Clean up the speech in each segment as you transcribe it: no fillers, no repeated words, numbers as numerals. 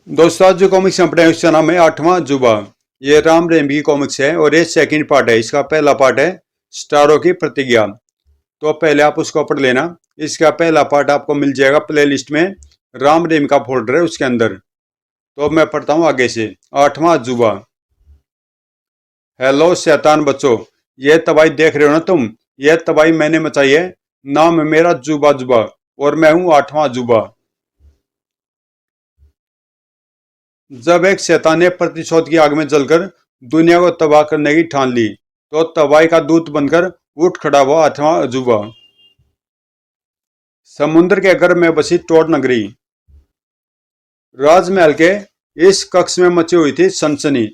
दोस्तों आज जो कॉमिक्स हम पढ़े उसका नाम है आठवां जुबा। ये राम रेम की कॉमिक्स है और ये सेकंड पार्ट है। इसका पहला पार्ट है स्टारों की प्रतिज्ञा। तो पहले आप उसको पढ़ लेना। इसका पहला पार्ट आपको मिल जाएगा प्लेलिस्ट में, राम रेम का फोल्डर है उसके अंदर। तो अब मैं पढ़ता हूँ आगे से। आठवां जुबा। हेलो शैतान बच्चों, ये तबाही देख रहे हो ना तुम? ये तबाही मैंने मचाई है। नाम है मेरा जुबा जुबा और मैं हूँ आठवां जुबा। जब एक शैतान ने प्रतिशोध की आग में जलकर दुनिया को तबाह करने की ठान ली, तो तबाही का दूत बनकर उठ खड़ा हुआ आठवां अजूबा। समुद्र के गर्भ में बसी टोर नगरी। राजमहल के इस कक्ष में मची हुई थी सनसनी।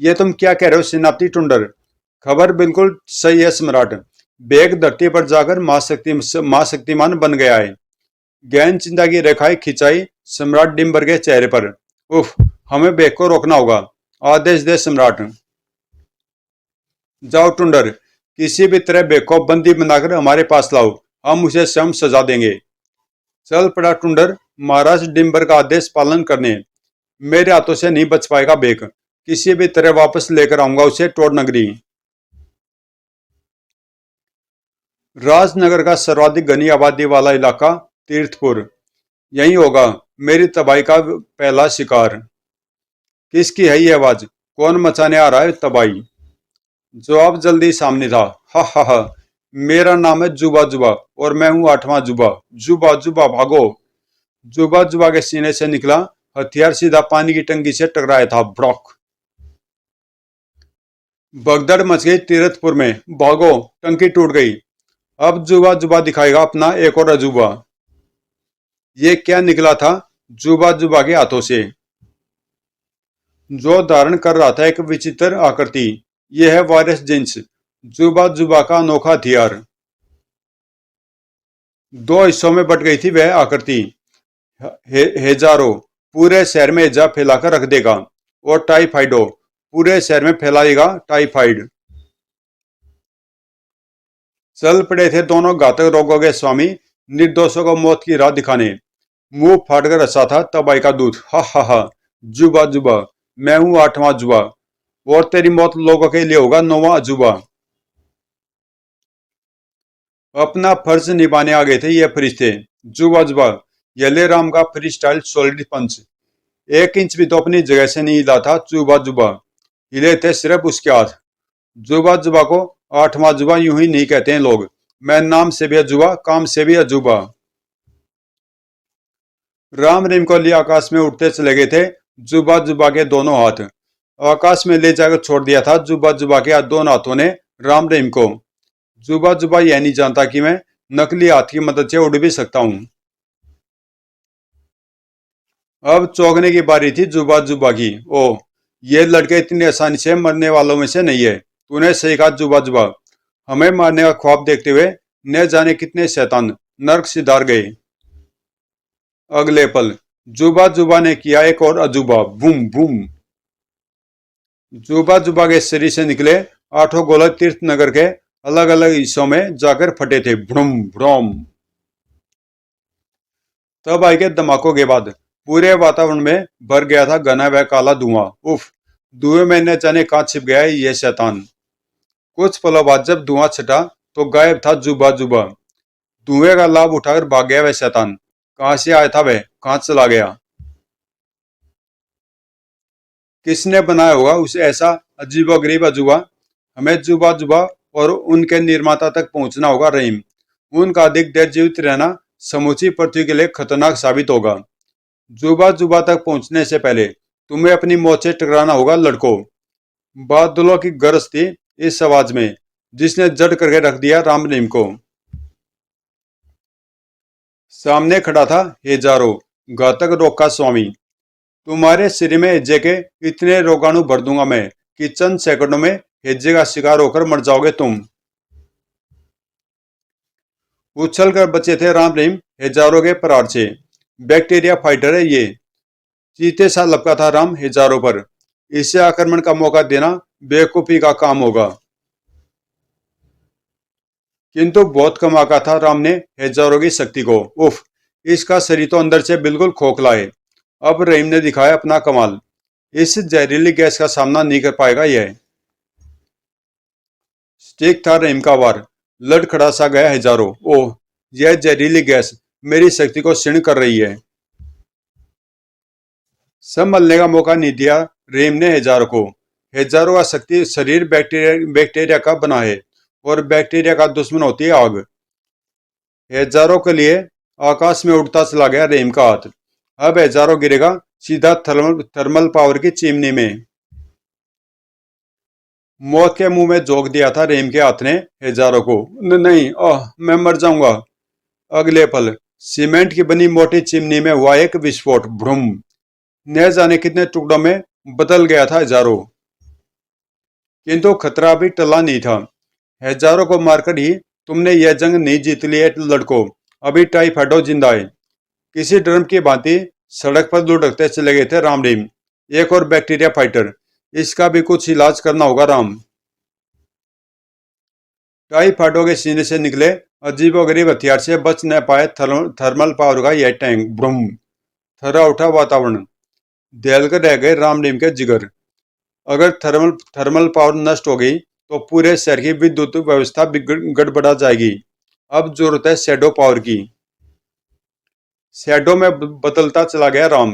ये तुम क्या कह रहे हो सेनापति टुंडर? खबर बिल्कुल सही है सम्राट। बेग धरती पर जाकर महाशक्तिमान बन गया है। गहन चिंता की रेखाएं खिंचाई सम्राट डिम्बर के चेहरे पर। उफ, हमें बेग को रोकना होगा। आदेश दे सम्राट। जाओ टुंडर, किसी भी तरह बेग को बंदी बनाकर हमारे पास लाओ। हम उसे स्वयं सजा देंगे। चल पड़ा टुंडर महाराज डिम्बर का आदेश पालन करने। मेरे हाथों से नहीं बच पाएगा बेग। किसी भी तरह वापस लेकर आऊंगा उसे टोर नगरी। राजनगर का सर्वाधिक घनी आबादी वाला इलाका तीर्थपुर। यही होगा मेरी तबाही का पहला शिकार। किसकी है ये आवाज? कौन मचाने आ रहा है तबाही? जवाब जल्दी सामने था। हा हा हा, मेरा नाम है जुबा जुबा और मैं हूँ आठवां जुबा। जुबा जुबा भागो। जुबा जुबा के सीने से निकला हथियार सीधा पानी की टंकी से टकराया था। ब्रॉक। भगदड़ मच गई तीरथपुर में। भागो, टंकी टूट गई। अब जुबा जुबा दिखाएगा अपना एक और अजूबा। ये क्या निकला था जुबा जुबा के हाथों से, जो धारण कर रहा था एक विचित्र आकृति। यह है वायरस जिन्स, जुबा जुबा का अनोखा हथियार। दो हिस्सों में बट गई थी वह आकृति। हेजारो पूरे शहर में हेजा फैलाकर रख देगा, और टाइफाइडो पूरे शहर में फैलाएगा टाइफाइड। चल पड़े थे दोनों घातक रोगों के स्वामी, निर्दोषों को मौत की राह दिखाने। मुंह फाड़कर हंसा था तबाही का दूत। हा हा हा, जुबा जुबा, मैं हूं आठवां जुबा और तेरी मौत लोगों के लिए होगा नौवां अजूबा। अपना फर्ज निभाने आ गए थे ये फरिश्ते। जुबा जुबा, यले राम का फ्री स्टाइल सॉलिड पंच। 1 इंच भी तो अपनी जगह से नहीं हिला था जुबा जुबा। हिले थे सिर्फ उसके हाथ। जुबा जुबा को आठवां जुबा यूं ही नहीं कहते हैं लोग। मैं नाम से भी अजूबा, काम से भी अजूबा। राम रहीम को लिए आकाश में उड़ते चले गए थे जुबा जुबा के दोनों हाथ। आकाश में ले जाकर छोड़ दिया था जुबा जुबा के दोनों हाथों ने राम रहीम को। जुबा जुबा यह नहीं जानता कि मैं नकली हाथ की मदद से उड़ भी सकता हूँ। अब चौंकने की बारी थी जुबा जुबा की। ओह, ये लड़के इतनी आसानी से मरने वालों में से नहीं है। तूने सही कहा जुबा जुबा। हमें मारने का ख्वाब देखते हुए न जाने कितने शैतान नर्क सिधार गए। अगले पल जुबा जुबा ने किया एक और अजूबा। Boom boom. जुबा जुबा के शरीर से निकले 8 गोलक तीर्थ नगर के अलग अलग हिस्सों में जाकर फटे थे। भ्रम भ्रम। तब आई के धमाकों के बाद पूरे वातावरण में भर गया था घना व काला धुआं। उफ, धुएं में न जाने कहाँ छिप गया है ये शैतान। कुछ पलों बाद जब धुआं छटा तो गायब था जुबा जुबा। धुएं का लाभ उठाकर भाग गया वह शैतान। कहाँ से आया था वह, कहाँ चला गया? किसने बनाया होगा उसे ऐसा अजीबोगरीब अजूबा? हमें जुबा जुबा और उनके निर्माता तक पहुंचना होगा रहीम। उनका अधिक देर जीवित रहना समूची पृथ्वी के लिए खतरनाक साबित होगा। जुबा जुबा तक पहुंचने से पहले तुम्हें अपनी मौत से टकराना होगा लड़कों। बादलों की गरज थी इस आवाज में, जिसने जड़ करके रख दिया राम रहीम को। सामने खड़ा था हेजारो, घातक रोग का स्वामी। तुम्हारे सिर में हेजे के इतने रोगाणु भर दूंगा मैं कि चंद सेकंडों में हेजे का शिकार होकर मर जाओगे तुम। उछल कर बचे थे राम रहीम हेजारों के प्रहार से। बैक्टीरिया फाइटर है ये। चीते सा लपका था राम हेजारों पर। इसे आक्रमण का मौका देना बेवकूफी का काम होगा। किंतु बहुत कम आका था राम ने हेजारों की शक्ति को। उफ, इसका शरीर तो अंदर से बिल्कुल खोखला है। अब रहीम ने दिखाया अपना कमाल। इस जहरीली गैस का सामना नहीं कर पाएगा यह। स्टिक था रहीम का वार। लड़खड़ा सा गया हजारों। ओह, यह जहरीली गैस मेरी शक्ति को क्षीण कर रही है। संभलने का मौका नहीं दिया रहीम ने हजारों को। हजारों का शक्ति शरीर बैक्टीरिया बैक्टीरिया का बना है, और बैक्टीरिया का दुश्मन होती है आग। हजारों के लिए आकाश में उड़ता चला गया रहीम का हाथ। अब हजारों गिरेगा सीधा थर्मल थर्मल पावर की चिमनी में। मौत के मुंह में झोंक दिया था रहीम के हाथ ने हजारों को। नहीं, मैं मर जाऊंगा। अगले पल सीमेंट की बनी मोटी चिमनी में हुआ एक विस्फोट। भ्रूम। न जाने कितने टुकड़ों में बदल गया था हजारों। किंतु खतरा भी टला नहीं था। हजारों को मारकर ही तुमने यह जंग नहीं जीत ली है लड़कों। अभी टाइफाइडो जिंदा है। किसी ड्रम की भांति सड़क पर लुढ़कते चले गए थे राम रहीम। एक और बैक्टीरिया फाइटर, इसका भी कुछ इलाज करना होगा राम। टाइफाइडो के सीने से निकले अजीबोगरीब हथियार से बच न पाए थर्मल पावर का यह टैंक। ब्रूम। थर्रा उठा वातावरण। दहलकर रह गए राम रहीम के जिगर। अगर थर्मल थर्मल पावर नष्ट हो गई तो पूरे शहर की विद्युत व्यवस्था गड़बड़ा जाएगी। अब जरूरत है शैडो पावर की। शैडो में बदलता चला गया राम।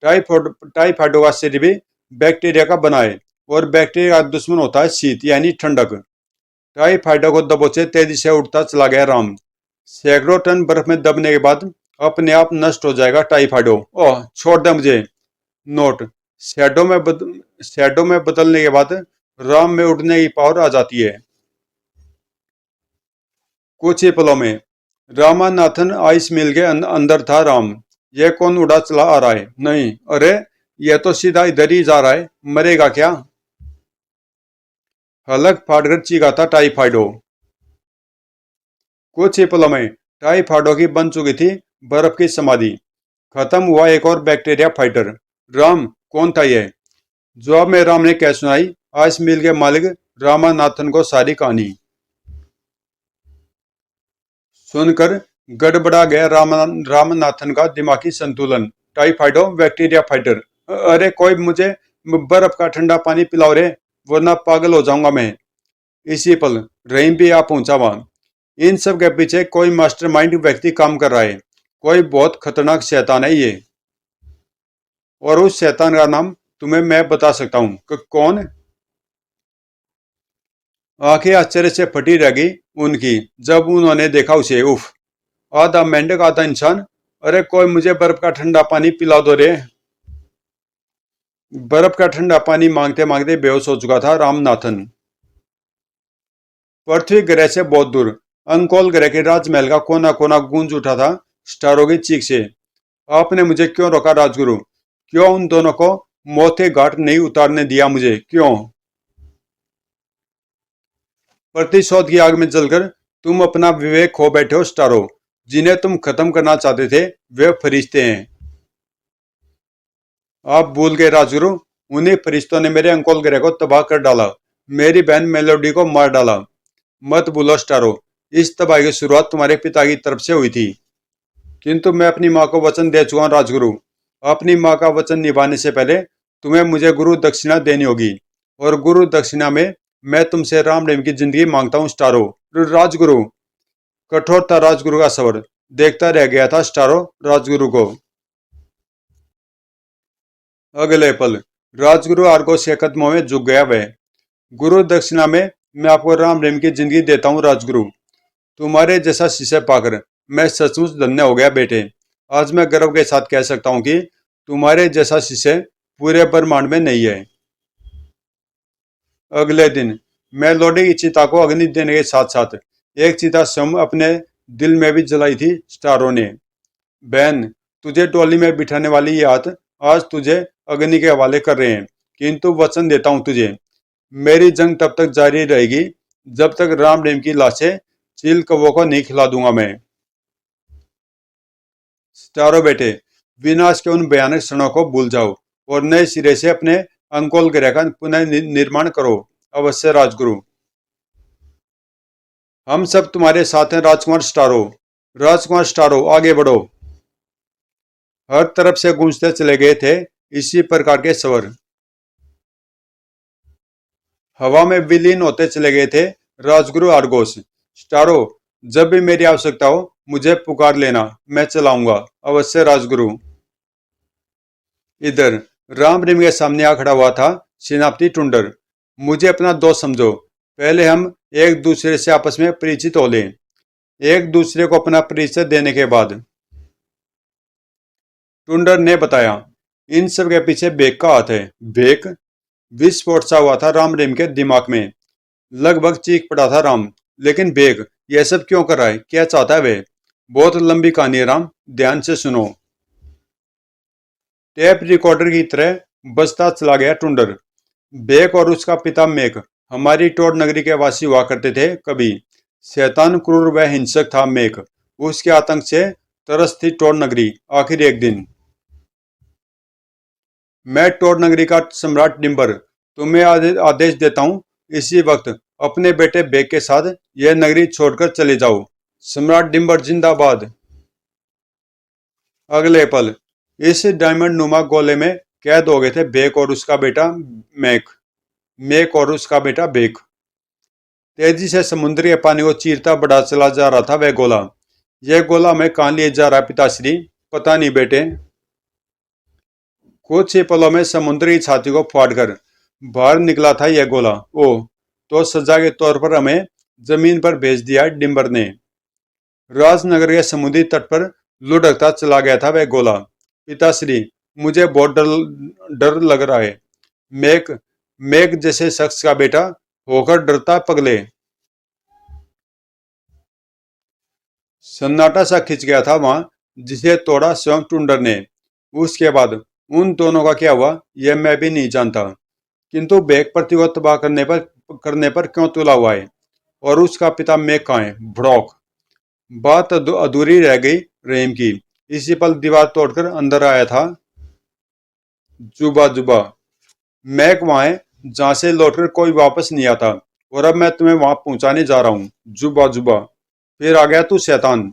टाइफाइडो का शरीर भी बैक्टीरिया का बना है, और बैक्टीरिया का दुश्मन होता है शीत यानी ठंडक। टाइफाइडो को दबोचे तेजी से उठता चला गया राम। सैकड़ों टन बर्फ में दबने के बाद अपने आप नष्ट हो जाएगा टाइफाइडो। ओह, छोड़ दे मुझे। नोट। शैडो में बदलने के बाद राम में उड़ने की पावर आ जाती है। कुछ ही पलों में रामानाथन आइस मिल के अंदर था राम। यह कौन उड़ा चला आ रहा है? नहीं, अरे यह तो सीधा इधर ही जा रहा है। मरेगा क्या? हलक फाड़कर चीखा था टाइफाइडो। कुछ ही पलों में टाइफाइडो की बन चुकी थी बर्फ की समाधि। खत्म हुआ एक और बैक्टीरिया फाइटर। राम कौन था यह? जवाब में राम ने कह सुनाई आइस मिल के मालिक रामानाथन को सारी कहानी। सुनकर गड़बड़ा गया रामनाथन का दिमागी संतुलन। टाइफाइडो बैक्टीरिया फाइटर, अरे कोई मुझे बर्फ का ठंडा पानी पिलाओ रे, वरना पागल हो जाऊंगा मैं। इसी पल रहीम भी आ पहुंचा वहां। इन सब के पीछे कोई मास्टरमाइंड व्यक्ति काम कर रहा है। कोई बहुत खतरनाक शैतान है ये। और उस शैतान का नाम तुम्हें मैं बता सकता हूँ। कौन? आंखें आश्चर्य से फटी रह गई उनकी जब उन्होंने देखा उसे। उफ, आधा मेंढक आधा इंसान। अरे कोई मुझे बर्फ का ठंडा पानी पिला दो रे। बर्फ का ठंडा पानी मांगते मांगते बेहोश हो चुका था रामनाथन। पृथ्वी ग्रह से बहुत दूर अंकोल ग्रह के राजमहल का कोना कोना गूंज उठा था स्टारों की चीख से। आपने मुझे क्यों रोका राजगुरु? क्यों उन दोनों को मौत के घाट नहीं उतारने दिया मुझे? क्यों? प्रतिशोध की आग में जलकर तुम अपना विवेक खो बैठे हो स्टारो। जिन्हें तुम खत्म करना चाहते थे वे फरिश्ते हैं। आप भूल गए राजगुरु। उन्हीं फरिश्तों ने मेरे अंकोल ग्रह को तबाह कर डाला। मेरी बहन मेलोडी को मार डाला। मत भूलो स्टारो, इस तबाही की शुरुआत तुम्हारे पिता की तरफ से हुई थी। किंतु मैं अपनी माँ को वचन दे चुका हूँ राजगुरु। अपनी माँ का वचन निभाने से पहले तुम्हें मुझे गुरु दक्षिणा देनी होगी, और गुरु दक्षिणा में मैं तुमसे राम रहीम की जिंदगी मांगता हूँ स्टारो। राजगुरु। कठोर था राजगुरु का स्वर। देखता रह गया था स्टारो राजगुरु को। अगले पल राजगुरु आर्गोस के कदमों में झुक गया वह। गुरु दक्षिणा में मैं आपको राम रहीम की जिंदगी देता हूँ राजगुरु। तुम्हारे जैसा शिष्य पाकर मैं सचमुच धन्य हो गया बेटे। आज मैं गर्व के साथ कह सकता हूँ कि तुम्हारे जैसा शिष्य पूरे ब्रह्मांड में नहीं है। अगले दिन मैं लोडी की चिता को अग्नि देने के साथ साथ एक चिता स्वयं अपने दिल में भी जलाई थी स्टारों ने। बहन, तुझे टोली में बिठाने वाली ये हाथ आज तुझे अग्नि के हवाले कर रहे हैं। किंतु वचन देता हूं तुझे, मेरी जंग तब तक जारी रहेगी जब तक राम रहीम की लाशें चील कौवों को नहीं खिला दूंगा मैं। स्टारो बेटे, विनाश के उन भयानक क्षणों को भूल जाओ और नए सिरे से अपने अंकोल ग्रह का पुनः निर्माण करो। अवश्य राजगुरु। हम सब तुम्हारे साथ हैं राजकुमार स्टारो। राजकुमार स्टारो, आगे बढ़ो। हर तरफ से गूंजते चले गए थे इसी प्रकार के स्वर। हवा में विलीन होते चले गए थे राजगुरु आर्गोस। स्टारो, जब भी मेरी आवश्यकता हो मुझे पुकार लेना, मैं चलाऊंगा अवश्य राजगुरु। इधर राम रहीम के सामने आ खड़ा हुआ था सेनापति टुंडर। मुझे अपना दोस्त समझो, पहले हम एक दूसरे से आपस में परिचित हो लें। एक दूसरे को अपना परिचय देने के बाद टुंडर ने बताया, इन सब के पीछे बेग का हाथ है। बेग? विस्फोट सा हुआ था राम रहीम के दिमाग में। लगभग चीख पड़ा था राम। लेकिन बेग यह सब क्यों कर रहा है, क्या चाहता है वे? बहुत लंबी कहानी है राम, ध्यान से सुनो। टेप रिकॉर्डर की तरह बजता चला गया टुंडर। बेग और उसका पिता मेक हमारी टोड नगरी के वासी हुआ करते थे कभी। शैतान, क्रूर व हिंसक था मेक। उसके आतंक से तरस थी टोड नगरी। आखिर एक दिन मैं टोड नगरी का सम्राट डिम्बर तुम्हें आदेश देता हूँ, इसी वक्त अपने बेटे बेग के साथ यह नगरी छोड़कर चले जाओ। सम्राट डिम्बर जिंदाबाद। अगले पल इस डायमंड नुमा गोले में कैद हो गए थे बेग और उसका बेटा मैक। मेक और उसका बेटा बेग। तेजी से समुद्री पानी को चीरता बढ़ा चला जा रहा था वह गोला। यह गोला हमें कहाँ लिए जा रहा है पिताश्री? पता नहीं बेटे। कुछ ही पलों में समुद्री छाती को फाड़कर बाहर निकला था यह गोला। ओह, तो सजा के तौर पर हमें जमीन पर भेज दिया डिम्बर ने। राजनगर के समुद्री तट पर लुढ़कता चला गया था वह गोला। पिताश्री, मुझे बहुत डर डर लग रहा है। मेक मेक जैसे शख्स का बेटा होकर डरता पगले। सन्नाटा सा खिंच गया था वहां, जिसे तोड़ा स्वयं टुंडर ने। उसके बाद उन दोनों का क्या हुआ यह मैं भी नहीं जानता, किंतु बेग प्रति को तबाह करने पर क्यों तुला हुआ है? और उसका पिता मेक कहाँ है? भड़ौक। बात अधूरी रह गई रहीम की। इसी पल दीवार तोड़कर अंदर आया था जुबा जुबा। मैक वहां है जहां से लौटकर कोई वापस नहीं आता, और अब मैं तुम्हें वहां पहुंचाने जा रहा हूं जुबा जुबा। फिर आ गया तू शैतान।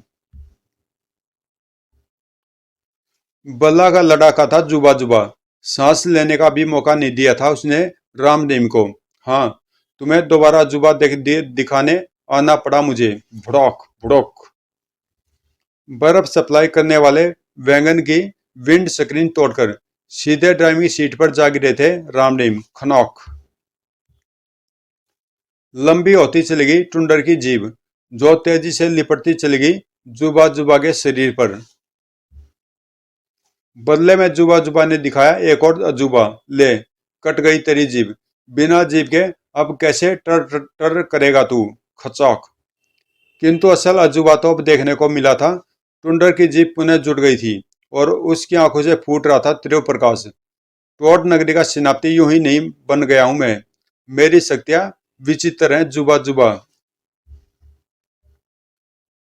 बल्ला का लड़ाका था जुबा जुबा। सांस लेने का भी मौका नहीं दिया था उसने राम रहीम को। हाँ, तुम्हें दोबारा जुबा दिखाने आना पड़ा मुझे। भड़ौक भड़ौक। बर्फ सप्लाई करने वाले वैगन की विंड स्क्रीन तोड़कर सीधे ड्राइविंग सीट पर जा गिरे थे राम रहीम। खनौक। लंबी होती चली गई टुंडर की जीभ, जो तेजी से लिपटती चली गई जुबा जुबा के शरीर पर। बदले में जुबा जुबा ने दिखाया एक और अजूबा। ले, कट गई तेरी जीभ। बिना जीभ के अब कैसे टर टर, टर करेगा तू? खचौक। किंतु असल अजूबा तो अब देखने को मिला था। टुंडर की जीभ पुनः जुट गई थी और उसकी आंखों से फूट रहा था त्रिव प्रकाश। टोट नगरी का सेनापति यूं ही नहीं बन गया हूं मैं। मेरी शक्तियां विचित्र हैं जुबा जुबा।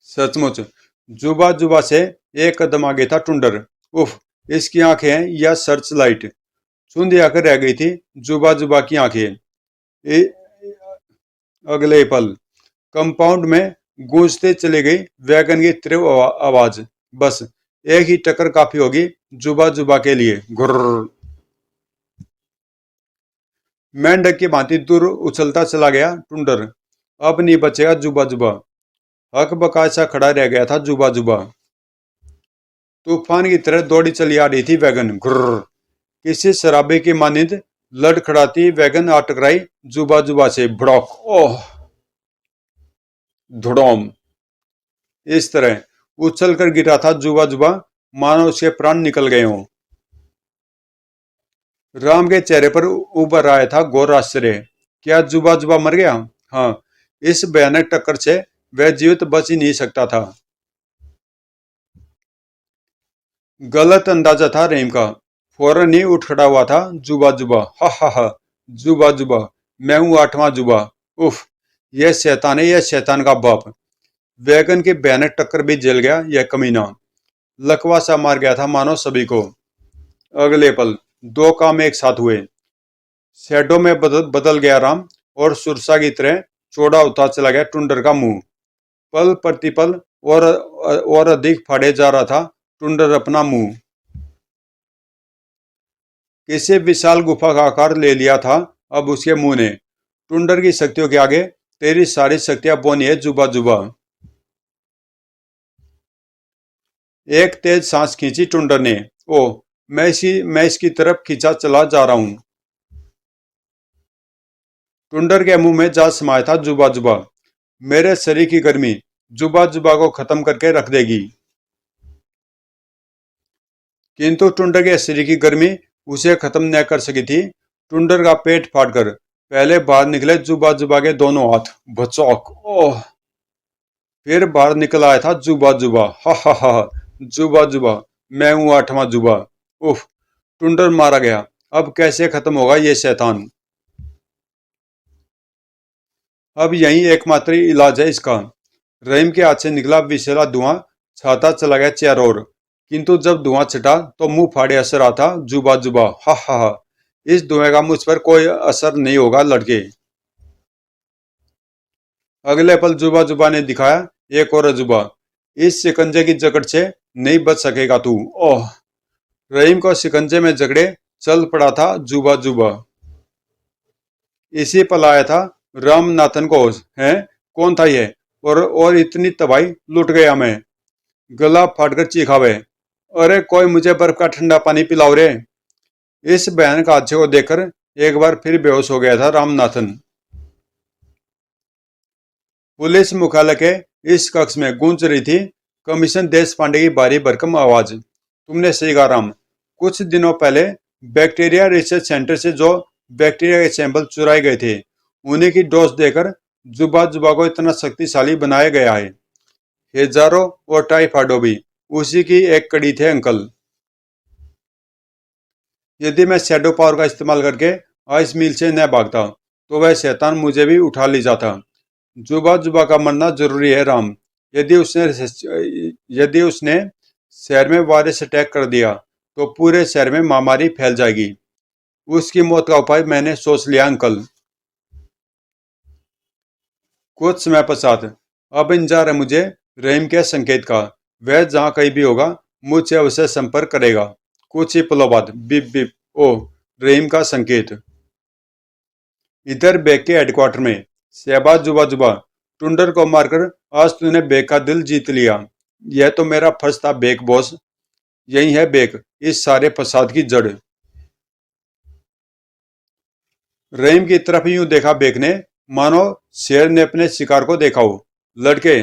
सचमुच जुबा जुबा से एक कदम आगे था टुंडर। उफ, इसकी आंखें हैं या सर्च लाइट। चुंधी आकर रह गई थी जुबा जुबा की आंखें। ए- अगले पल कंपाउंड में गूंजते चली गई वैगन की तीव्र आवाज। बस एक ही टक्कर काफी होगी जुबा जुबा के लिए। गुर्र। मेंढक की भांति दूर उछलता चला गया टुंडर। अब नहीं बचेगा जुबा जुबा। हक बका सा खड़ा रह गया था जुबा जुबा। तूफान की तरह दौड़ी चली आ रही थी वैगन। गुर्र। किसी शराबी की मानिंद लड़खड़ाती वैगन आ टकराई जुबा जुबा से। भड़क। ओह, धुड़ोम। इस तरह उछल कर गिरा था जुबा जुबा, मानो उसके प्राण निकल गए हों। राम के चेहरे पर उभर आया था घोर आश्चर्य। क्या जुबा जुबा मर गया? हाँ, इस भयानक टक्कर से वह जीवित बच ही नहीं सकता था। गलत अंदाजा था रहीम का। फौरन ही उठ खड़ा हुआ था जुबा जुबा। हा हा हा। जुबा जुबा, मैं हूं आठवां जुबा। उफ, यह शैतान है, यह शैतान का बाप। वैगन की भयानक टक्कर भी जल गया यह कमीना। लकवा सा मार गया था मानो सभी को। अगले पल दो काम एक साथ हुए। शैडो में बदल गया राम, और सुरसा की तरह चौड़ा होता चला गया टुंडर का मुंह। पल प्रतिपल और अधिक फाड़े जा रहा था टुंडर अपना मुंह। किसी विशाल गुफा का आकार ले लिया था अब उसके मुंह ने। टुंडर की शक्तियों के आगे तेरी सारी शक्तियां बोनी है जुबा जुबा। एक तेज सांस खींची टुंडर ने। ओ, मैं इसकी तरफ खींचा चला जा रहा हूं। टुंडर के मुंह में जा समाया था जुबा जुबा। मेरे शरीर की गर्मी जुबा जुबा को खत्म करके रख देगी। किंतु टुंडर के शरीर की गर्मी उसे खत्म न कर सकी थी। टुंडर का पेट फाड़कर पहले बाहर निकले जुबा जुबा के दोनों हाथ। भचौक। ओह। फिर बाहर निकल आया था जुबा जुबा। हा हा हा हा। जुबा जुबा। मैं हूं आठवां जुबा। उफ। टुंडर मारा गया। अब कैसे खत्म होगा ये शैतान। अब यही एकमात्र इलाज है इसका। रहीम के हाथ से निकला विषैला धुआं छाता चला गया चारों ओर। किंतु जब धुआं छटा तो मुंह फाड़े असर आता जुबा जुबा। हा हा हा। इस धुएं का मुझ पर कोई असर नहीं होगा लड़के। अगले पल जुबा जुबा ने दिखाया एक और अजूबा। इस शिकंजे की जकड़ से नहीं बच सकेगा तू। ओह। रहीम को शिकंजे में जकड़े चल पड़ा था जुबा जुबा। इसी पल आया था रामनाथन को होश। है कौन था ये? और इतनी तबाही लुट गया मैं। गला फाटकर चीखावे। अरे कोई मुझे बर्फ का ठंडा पानी पिलाओ रे। इस भयानक हादसे को देखकर एक बार फिर बेहोश हो गया था रामनाथन। पुलिस मुख्यालय के इस कक्ष में गूंज रही थी कमिश्नर देश पांडे की भारी भरकम आवाज। तुमने सही कहा राम। कुछ दिनों पहले बैक्टीरिया रिसर्च सेंटर से जो बैक्टीरिया के सैंपल चुराए गए थे उन्हीं की डोज देकर जुबा जुबा को इतना शक्तिशाली बनाया गया है। हेजारो और टाइफाइडो भी उसी की एक कड़ी थे अंकल। यदि मैं शैडो पावर का इस्तेमाल करके आइस मिल से न भागता तो वह शैतान मुझे भी उठा ले जाता। जुबा जुबा का मरना जरूरी है राम। यदि उसने यदि उसने शहर में वायरस अटैक कर दिया तो पूरे शहर में महामारी फैल जाएगी। उसकी मौत का उपाय मैंने सोच लिया अंकल। कुछ समय पश्चात अब इंतजार है मुझे रहीम के संकेत का। वह जहाँ कहीं भी होगा मुझसे अवश्य संपर्क करेगा। कुछ ही पलों बाद बिप बिप। ओ, रहीम का संकेत। इधर बेग के हेडक्वार्टर में शहबाज जुबा जुबा। टुंडर को मारकर आज तूने बेग का दिल जीत लिया। यह तो मेरा फर्ज था बेग बॉस। यही है बेग इस सारे फसाद की जड़। रहीम की तरफ यूं देखा बेग ने मानो शेर ने अपने शिकार को देखा हो। लड़के,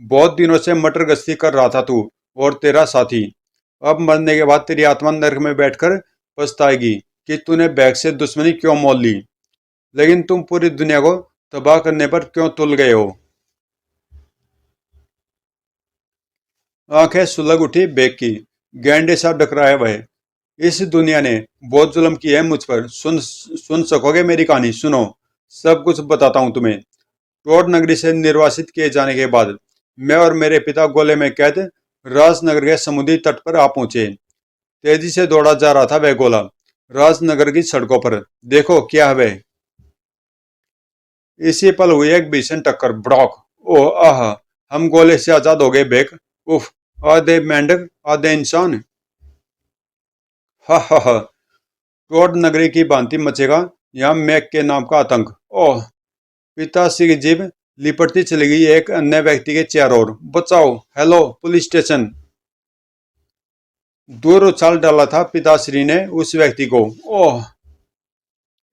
बहुत दिनों से मटर गश्ती कर रहा था तू और तेरा साथी। अब मरने के बाद तेरी आत्मा नरक में बैठकर पछताएगी कि तूने बैग से दुश्मनी क्यों मोल ली। लेकिन तुम पूरी दुनिया को तबाह करने पर क्यों तुल गए हो। आंखें सुलग उठी बेग की। गैंडे सा डकराया वह। इस दुनिया ने बहुत जुल्म किया है मुझ पर। सुन सकोगे मेरी कहानी? सुनो, सब कुछ बताता हूँ तुम्हें। टोड नगरी से निर्वासित किए जाने के बाद मैं और मेरे पिता गोले में कैद राजनगर के समुद्री तट पर आ पहुंचे। तेजी से दौड़ा जा रहा था वह गोला राजनगर की सड़कों पर। देखो क्या है वह। इसी पल हुई एक भीषण टक्कर। ब्रॉक। ओह आह। हम गोले से आजाद हो गए बेक। उफ। आधे मेंढक आधे इंसान। हा हा हा। टोड नगरी की भांति मचेगा यहाँ मैक के नाम का आतंक। ओह। पिताश्री की जीभ लिपटती चली गई एक अन्य व्यक्ति के चारों ओर। बचाओ, हेलो, पुलिस स्टेशन। दूर उछाल डाला था पिताश्री ने उस व्यक्ति को। ओह।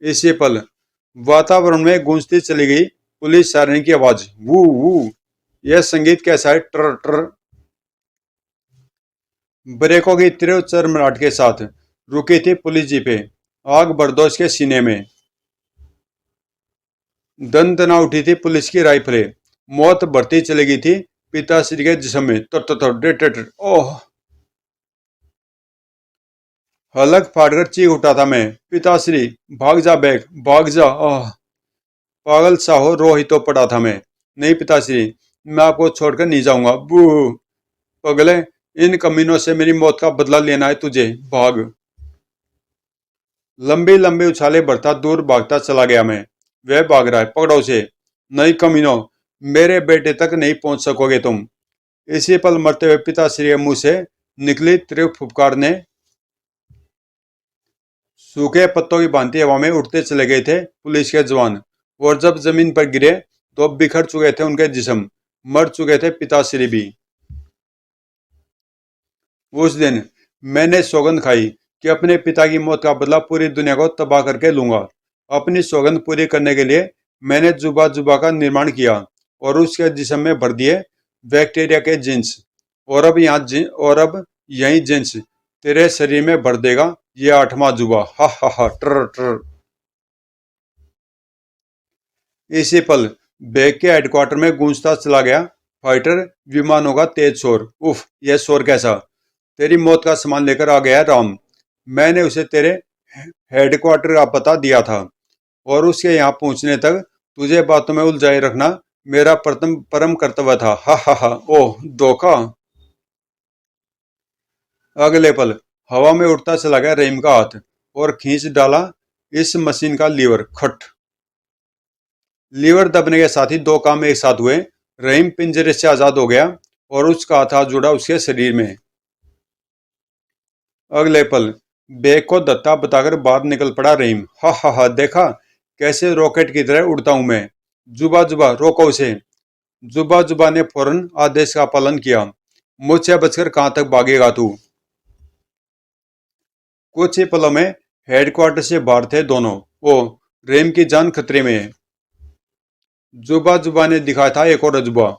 इसी पल वातावरण में गूंजती चली गई पुलिस सायरन की आवाज। वू वू। यह संगीत कैसा है? ट्र ट्र। ब्रेकों की तीव्र चरमराहट के साथ रुकी थी पुलिस जीपें। आग बर्दोश के सीने में दंदना उठी थी पुलिस की राइफलें। मौत बढ़ती चली गई थी पिताश्री के जिस्म में। तर। ओह। हलक फाड़कर चीख उठा था मैं। पिताश्री, भाग जा बैग, भाग जा। ओह। पागल सा हो रो ही तो पड़ा था मैं। नहीं पिताश्री, मैं आपको छोड़कर नहीं जाऊंगा। बू। पगले, इन कमीनों से मेरी मौत का बदला लेना है तुझे। भाग। लंबी लंबी उछाले भरता दूर भागता चला गया मैं। वह भाग रहा है, पकड़ो उसे। नहीं कमीनों, मेरे बेटे तक नहीं पहुंच सकोगे तुम। इसी पल मरते हुए पिताश्री के मुंह से निकली तीव्र फुफकार ने सूखे पत्तों की भांति हवा में उड़ते चले गए थे पुलिस के जवान, और जब जमीन पर गिरे तो बिखर चुके थे उनके जिस्म, मर चुके थे पिताश्री भी। उस दिन मैंने सौगंध खाई कि अपने पिता की मौत का बदला पूरी दुनिया को तबाह करके लूंगा। अपनी सौगंध पूरी करने के लिए मैंने जुबा जुबा का निर्माण किया और उसके जिस्म में भर दिए बैक्टीरिया के जीन्स, और अब यही जीन्स तेरे शरीर में भर देगा ये आठवां जुबा। हा हा हा ट्र ट्र। इसी पल बेग के हेडक्वार्टर में गूंजता चला गया फाइटर विमानों का तेज शोर। उफ, यह शोर कैसा? तेरी मौत का सामान लेकर आ गया है राम। मैंने उसे तेरे हेडक्वार्टर का पता दिया था, और उसके यहाँ पहुंचने तक तुझे बातों में उलझाए रखना मेरा प्रथम परम कर्तव्य था। हा हा हा। ओह धोखा। अगले पल हवा में उड़ता चला गया रहीम का हाथ और खींच डाला इस मशीन का लीवर। खट। लीवर दबने के साथ ही दो काम एक साथ हुए। रहीम पिंजरे से आजाद हो गया और उसका हाथ जुड़ा उसके शरीर में। अगले पल बेग को दत्ता बताकर बाहर निकल पड़ा रहीम। हा हा हा, देखा कैसे रॉकेट की तरह उड़ता हूं मैं। जुबा जुबा रोको उसे। जुबा जुबा ने फौरन आदेश का पालन किया। मुझसे बचकर कहां तक भागेगा तू? कुछ ही पलों में हेडक्वार्टर से बाहर थे दोनों। ओ, रहीम की जान खतरे में है। जुबा जुबा ने दिखाया था एक और अजूबा।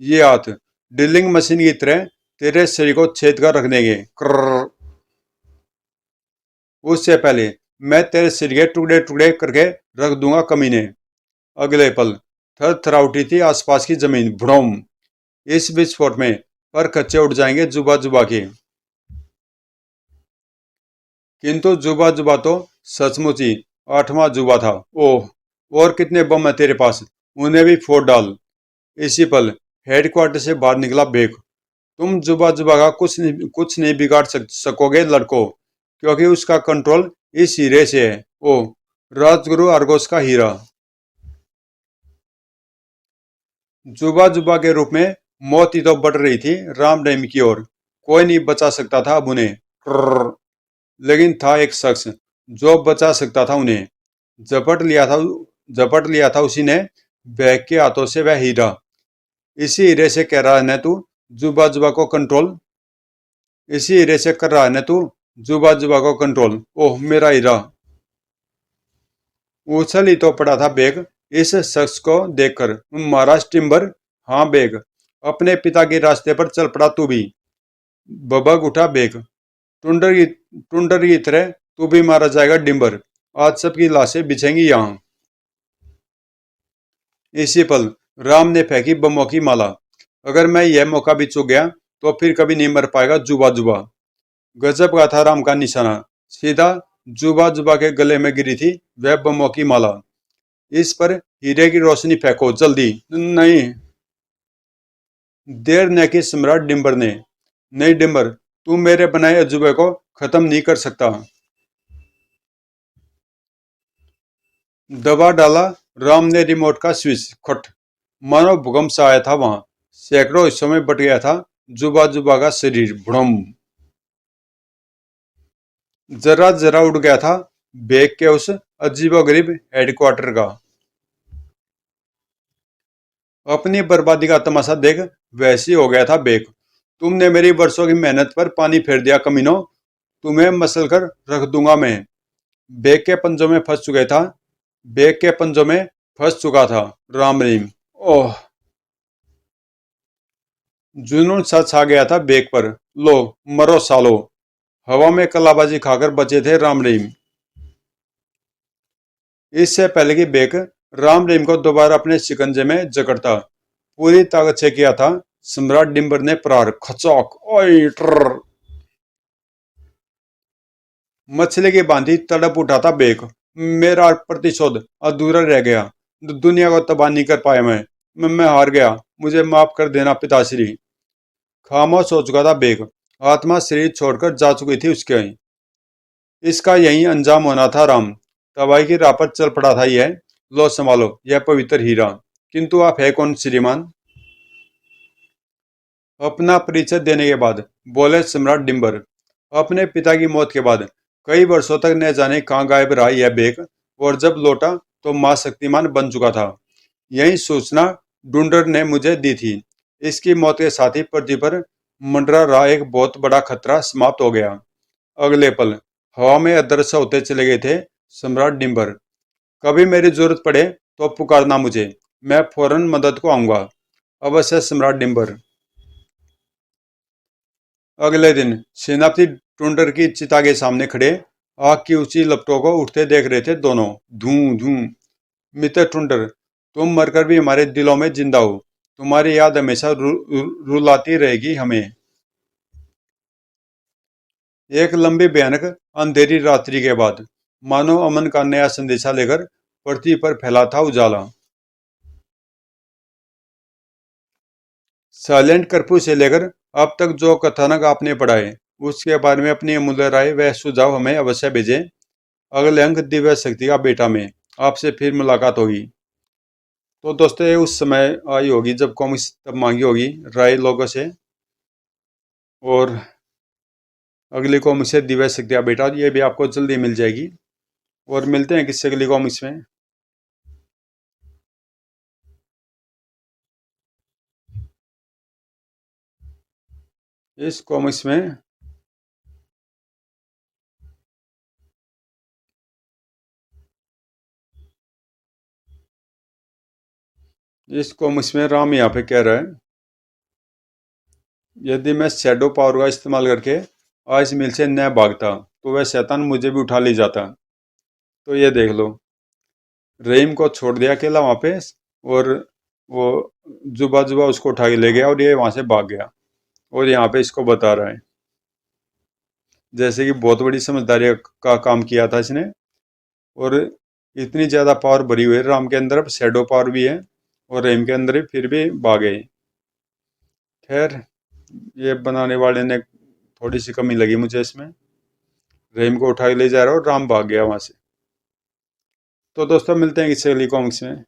ये हाथ ड्रिलिंग मशीन की तरह तेरे शरीर को छेद कर रख देंगे। कर्र। उससे पहले मैं तेरे सिर के टुकड़े टुकड़े करके रख दूंगा कमीने। अगले पल थर थरा उठी थी आसपास की जमीन। भड़ोम। इस विस्फोट में पर कच्चे उड़ जाएंगे जुबा जुबा के। किंतु जुबा जुबा तो सचमुच ही आठवां जुबा था। ओह, और कितने बम है तेरे पास, उन्हें भी फोड़ डाल। इसी पल हेडक्वार्टर से बाहर निकला बेग। तुम जुबा जुबा का कुछ नहीं बिगाड़ सकोगे लड़को, क्योंकि उसका कंट्रोल इस हीरे से है। ओ, राजगुरु आर्गोस का हीरा। जुबा जुबा के रूप में मौत ही तो बढ़ रही थी राम रहीम की ओर। कोई नहीं बचा सकता था अब उन्हें। ट्रर्र। लेकिन था एक शख्स जो बचा सकता था उन्हें। झपट लिया था झपट लिया था उसी ने बैग के हाथों से वह हीरा। इसी हीरे से कह रहा है न तू जुबा जुबा को कंट्रोल। इसी हीरे से कर रहा है न तू जुबा जुबा को कंट्रोल। ओह मेरा हीरा। उछल ही तो पड़ा था बेग इस शख्स को देखकर। महाराज टिम्बर। हाँ बेग, अपने पिता के रास्ते पर चल पड़ा तू भी। बबक उठा बेग। टुंडर की तरह तू भी मारा जाएगा डिम्बर। आज सबकी लाशें बिछेंगी यहाँ। इसी पल राम ने फेंकी बमों की माला। अगर मैं यह मौका भी चूक गया तो फिर कभी नहीं मर पाएगा जुबा जुबा। गजब का था राम का निशाना। सीधा जुबा जुबा के गले में गिरी थी वह बमों की माला। इस पर हीरे की रोशनी फेंको जल्दी। नहीं। देर न की सम्राट डिम्बर ने। नहीं डिम्बर, तू मेरे बनाए अजूबे को खत्म नहीं कर सकता। दबा डाला राम ने रिमोट का स्विच। खट। मानो भूकंप सा आया था वहां। सैकड़ों हिस्सों में बट गया था जुबा जुबा का शरीर। भ्रम। जरा जरा उड़ गया था बेग के उस अजीबोगरीब हेडक्वार्टर का। अपनी बर्बादी का तमाशा देख वैसी हो गया था बेग। तुमने मेरी वर्षों की मेहनत पर पानी फेर दिया कमीनों। तुम्हें मसल कर रख दूंगा मैं। बेग के पंजों में फंस चुके था बेग के पंजों में फंस चुका था राम रहीम। ओह, जुनून सा छा गया था बेग पर। लो मरो सालो। हवा में कलाबाजी खाकर बचे थे राम रहीम। इससे पहले कि बेग राम रहीम को दोबारा अपने शिकंजे में जकड़ता, पूरी ताकत से किया था सम्राट डिम्बर ने प्रहार। खचौक। ओए ट्रर। मछली की बांधी तड़प उठा था बेग। मेरा प्रतिशोध अधूरा रह गया। दुनिया को तबाह नहीं कर पाया मैं हार गया। मुझे माफ कर देना पिताश्री। खामोश हो चुका था बेग। आत्मा शरीर छोड़कर जा चुकी थी उसके। इसका यही अंजाम होना था राम। तबाही की राह पर चल पड़ा था यह। लो संभालो यह पवित्र हीरा। किंतु आप है कौन श्रीमान? अपना परिचय देने के बाद बोले सम्राट डिम्बर। अपने पिता की मौत के बाद कई वर्षों तक न जाने कहाँ गायब रहा यह बेग, और जब लौटा तो मां शक्तिमान बन चुका था। यही सूचना डूंडर ने मुझे दी थी। इसकी मौत के साथ ही पृथ्वी पर मंडरा रहा एक बहुत बड़ा खतरा समाप्त हो गया। अगले पल हवा में अदृश्य होते चले गए थे सम्राट डिम्बर। कभी मेरी जरूरत पड़े तो पुकारना मुझे, मैं फौरन मदद को आऊंगा। अवश्य सम्राट डिम्बर। अगले दिन सेनापति टुंडर की चिता के सामने खड़े आग की ऊंची लपटों को उठते देख रहे थे दोनों। धूं धूं। मित्र टुंडर, तुम मरकर भी हमारे दिलों में जिंदा हो। तुम्हारी याद हमेशा रुलाती रहेगी हमें। एक लंबी भयानक अंधेरी रात्रि के बाद मानो अमन का नया संदेशा लेकर पृथ्वी पर फैला था उजाला। साइलेंट कर्फ्यू से लेकर अब तक जो कथानक आपने पढ़ाए उसके बारे में अपनी अमूल्य राय व सुझाव हमें अवश्य भेजें। अगले अंक दिव्य शक्ति का बेटा में आपसे फिर मुलाकात होगी। तो दोस्तों ये उस समय आई होगी जब कॉमिक्स तब मांगी होगी राय लोगों से, और अगली कॉमिक्स है दिव्य शक्ति का बेटा, ये भी आपको जल्दी मिल जाएगी। और मिलते हैं किसी अगली कॉमिक्स में। इस कॉमिक्स में राम यहाँ पे कह रहा है, यदि मैं शैडो पावर का इस्तेमाल करके आज मिल से न भागता तो वह शैतान मुझे भी उठा ले जाता। तो ये देख लो, रहीम को छोड़ दिया अकेला वहाँ पे, और वो जुबा जुबा उसको उठा के ले गया और ये वहाँ से भाग गया। और यहाँ पे इसको बता रहा है जैसे कि बहुत बड़ी समझदारी का काम किया था इसने, और इतनी ज़्यादा पावर भरी हुई है राम के अंदर, अब शैडो पावर भी है और रहीम के अंदर भी, फिर भी भागे। खैर ये बनाने वाले ने थोड़ी सी कमी लगी मुझे इसमें, रहीम को उठा के ले जा रहा है और राम भाग गया वहाँ से। तो दोस्तों मिलते हैं किसी अगली कॉमिक्स में।